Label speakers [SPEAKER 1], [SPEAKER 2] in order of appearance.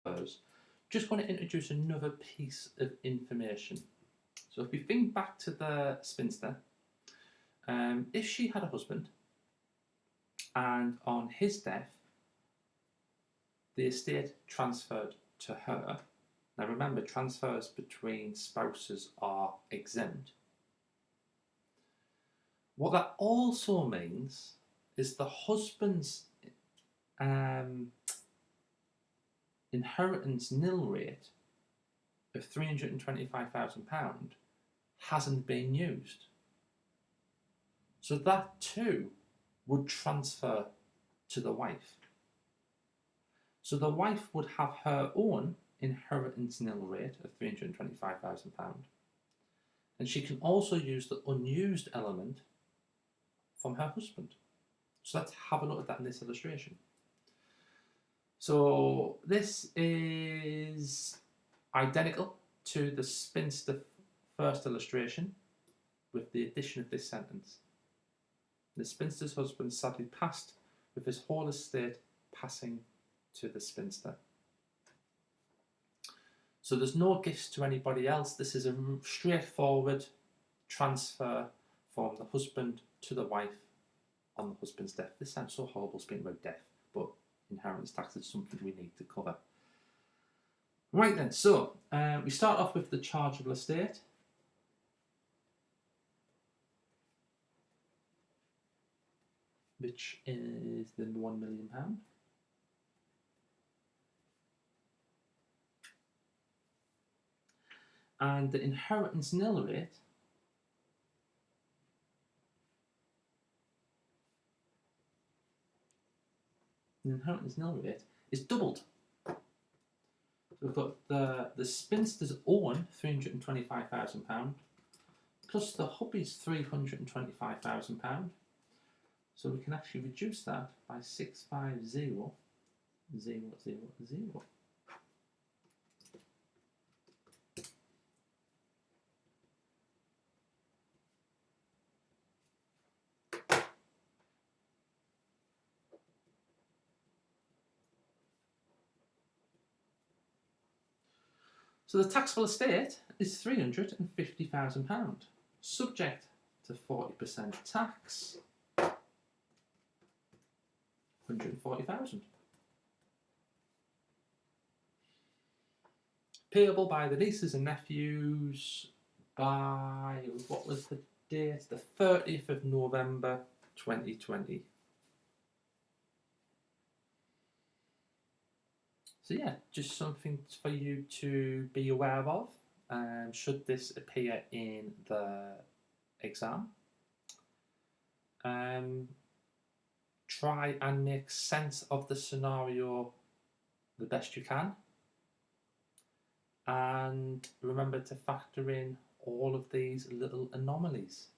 [SPEAKER 1] transfers, just going to introduce another piece of information. So if we think back to the spinster, if she had a husband and on his death the estate transferred to her, now remember transfers between spouses are exempt, what that also means is the husband's inheritance nil rate of £325,000 hasn't been used. So that too would transfer to the wife. So the wife would have her own inheritance nil rate of £325,000, and she can also use the unused element from her husband. So let's have a look at that in this illustration. So this is identical to the spinster first illustration with the addition of this sentence. The spinster's husband sadly passed, with his whole estate passing to the spinster. So there's no gifts to anybody else. This is a straightforward transfer from the husband to the wife on the husband's death. This sounds so horrible speaking about death, but inheritance tax is something we need to cover. Right then, so we start off with the chargeable estate. Which is the £1 million. And the inheritance nil rate is doubled. So we've got the spinster's own £325,000 plus the hubby's £325,000. So we can actually reduce that by 650,000. So the taxable estate is £350,000, subject to 40% tax. 140,000. Payable by the nieces and nephews by, what was the date? The 30th of November 2020. So yeah, just something for you to be aware of, should this appear in the exam. Try and make sense of the scenario the best you can, and remember to factor in all of these little anomalies.